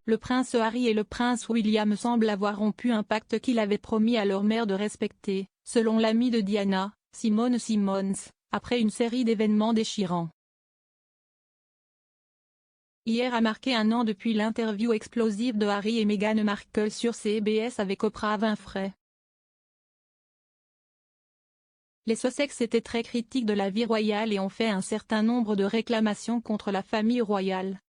Le prince Harry et le prince William semblent avoir rompu un pacte qu'ils avaient promis à leur mère de respecter, selon l'amie de Diana, Simone Simmons, après une série d'événements déchirants. Hier a marqué un an depuis l'interview explosive de Harry et Meghan Markle sur CBS avec Oprah Winfrey. Les Sussex étaient très critiques de la vie royale et ont fait un certain nombre de réclamations contre la famille royale.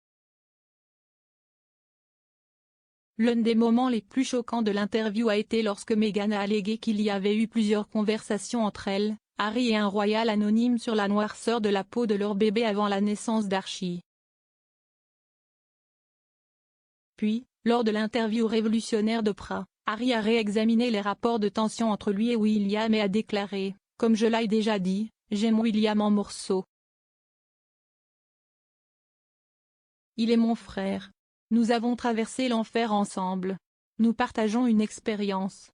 L'un des moments les plus choquants de l'interview a été lorsque Meghan a allégué qu'il y avait eu plusieurs conversations entre elle, Harry et un royal anonyme sur la noirceur de la peau de leur bébé avant la naissance d'Archie. Puis, lors de l'interview révolutionnaire d'Oprah, Harry a réexaminé les rapports de tension entre lui et William et a déclaré « Comme je l'ai déjà dit, j'aime William en morceaux. Il est mon frère. Nous avons traversé l'enfer ensemble. Nous partageons une expérience.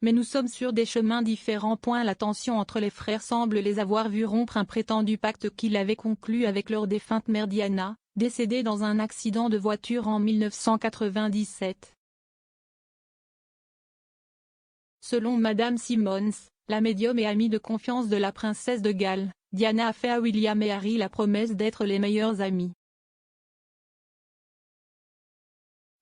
Mais nous sommes sur des chemins différents. » La tension entre les frères semble les avoir vus rompre un prétendu pacte qu'ils avaient conclu avec leur défunte mère Diana, décédée dans un accident de voiture en 1997. Selon Madame Simmons, la médium et amie de confiance de la princesse de Galles, Diana a fait à William et Harry la promesse d'être les meilleurs amis.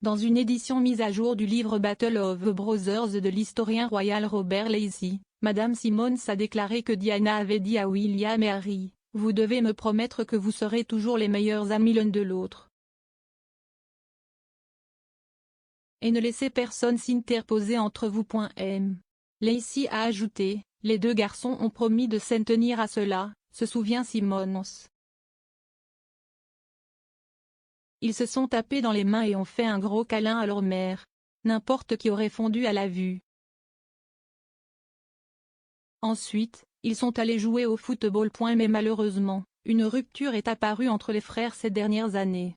Dans une édition mise à jour du livre Battle of the Brothers de l'historien royal Robert Lacey, Madame Simmons a déclaré que Diana avait dit à William et Harry « Vous devez me promettre que vous serez toujours les meilleurs amis l'un de l'autre. Et ne laissez personne s'interposer entre vous. » Lacey a ajouté « Les deux garçons ont promis de s'en tenir à cela », se souvient Simmons. Ils se sont tapés dans les mains et ont fait un gros câlin à leur mère. N'importe qui aurait fondu à la vue. Ensuite, ils sont allés jouer au football. Mais malheureusement, une rupture est apparue entre les frères ces dernières années.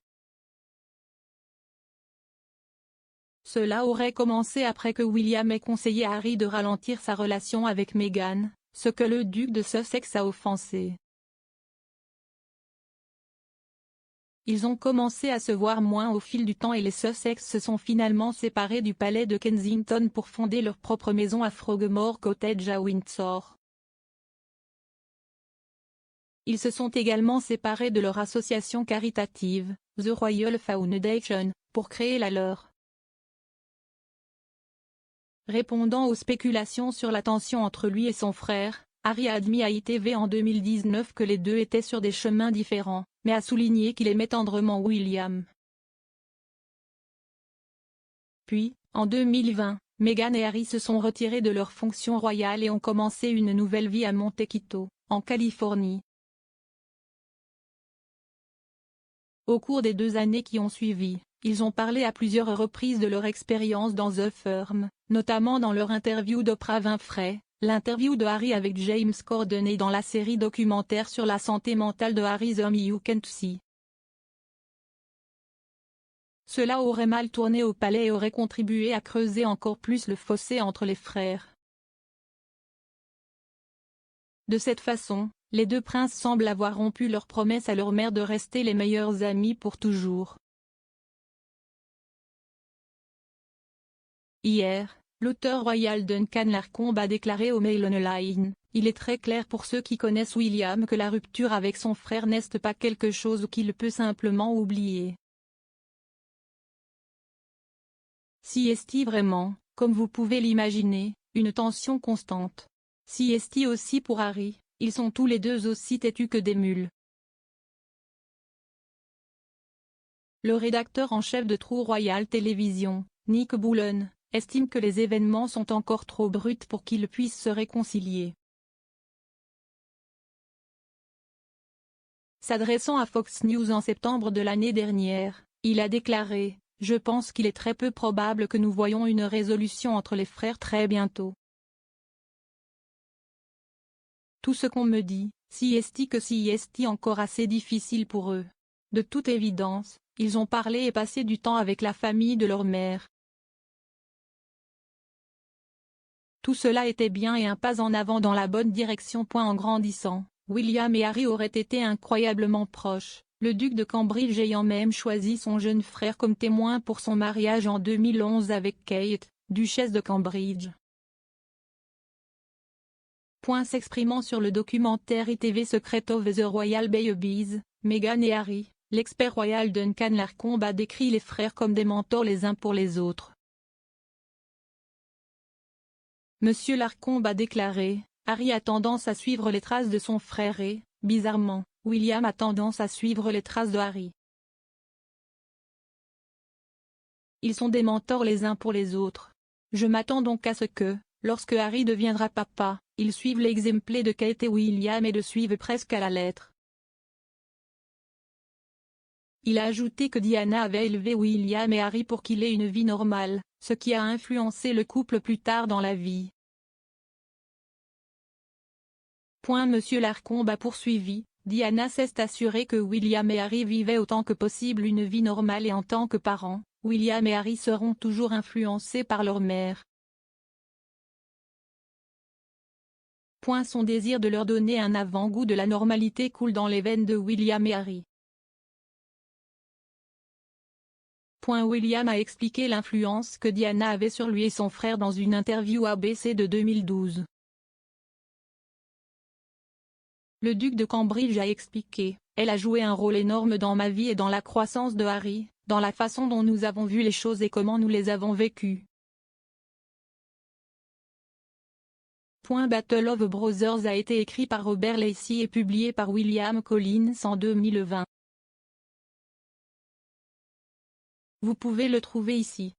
Cela aurait commencé après que William ait conseillé à Harry de ralentir sa relation avec Meghan, ce que le duc de Sussex a offensé. Ils ont commencé à se voir moins au fil du temps et les Sussex se sont finalement séparés du palais de Kensington pour fonder leur propre maison à Frogmore Cottage à Windsor. Ils se sont également séparés de leur association caritative, The Royal Foundation, pour créer la leur. Répondant aux spéculations sur la tension entre lui et son frère, Harry a admis à ITV en 2019 que les deux étaient sur des chemins différents, mais a souligné qu'il aimait tendrement William. Puis, en 2020, Meghan et Harry se sont retirés de leurs fonctions royales et ont commencé une nouvelle vie à Montecito, en Californie. Au cours des 2 années qui ont suivi, ils ont parlé à plusieurs reprises de leur expérience dans The Firm, notamment dans leur interview d'Oprah Winfrey, l'interview de Harry avec James Corden et dans la série documentaire sur la santé mentale de Harry The Me You Can't See. Cela aurait mal tourné au palais et aurait contribué à creuser encore plus le fossé entre les frères. De cette façon, les deux princes semblent avoir rompu leur promesse à leur mère de rester les meilleurs amis pour toujours. Hier, l'auteur royal Duncan Lacombe a déclaré au Mail Online « Il est très clair pour ceux qui connaissent William que la rupture avec son frère n'est pas quelque chose qu'il peut simplement oublier. Si est vraiment, comme vous pouvez l'imaginer, une tension constante. Si est aussi pour Harry, ils sont tous les deux aussi têtus que des mules. » Le rédacteur en chef de True Royal Television, Nick Bullen, estime que les événements sont encore trop bruts pour qu'ils puissent se réconcilier. S'adressant à Fox News en septembre de l'année dernière, il a déclaré « Je pense qu'il est très peu probable que nous voyions une résolution entre les frères très bientôt. Tout ce qu'on me dit, si est encore assez difficile pour eux. De toute évidence, ils ont parlé et passé du temps avec la famille de leur mère. Tout cela était bien et un pas en avant dans la bonne direction. En grandissant, William et Harry auraient été incroyablement proches, le duc de Cambridge ayant même choisi son jeune frère comme témoin pour son mariage en 2011 avec Kate, duchesse de Cambridge. S'exprimant sur le documentaire ITV Secret of the Royal Babies, Meghan et Harry, l'expert royal Duncan Larcombe a décrit les frères comme des mentors les uns pour les autres. Monsieur Larcombe a déclaré, Harry a tendance à suivre les traces de son frère et, bizarrement, William a tendance à suivre les traces de Harry. Ils sont des mentors les uns pour les autres. Je m'attends donc à ce que, lorsque Harry deviendra papa, ils suivent l'exemple de Kate et William et le suivent presque à la lettre. Il a ajouté que Diana avait élevé William et Harry pour qu'il ait une vie normale, ce qui a influencé le couple plus tard dans la vie. Monsieur Larcombe a poursuivi, Diana s'est assurée que William et Harry vivaient autant que possible une vie normale et en tant que parents, William et Harry seront toujours influencés par leur mère. Son désir de leur donner un avant-goût de la normalité coule dans les veines de William et Harry. William a expliqué l'influence que Diana avait sur lui et son frère dans une interview ABC de 2012. Le duc de Cambridge a expliqué, elle a joué un rôle énorme dans ma vie et dans la croissance de Harry, dans la façon dont nous avons vu les choses et comment nous les avons vécues. Battle of Brothers a été écrit par Robert Lacey et publié par William Collins en 2020. Vous pouvez le trouver ici.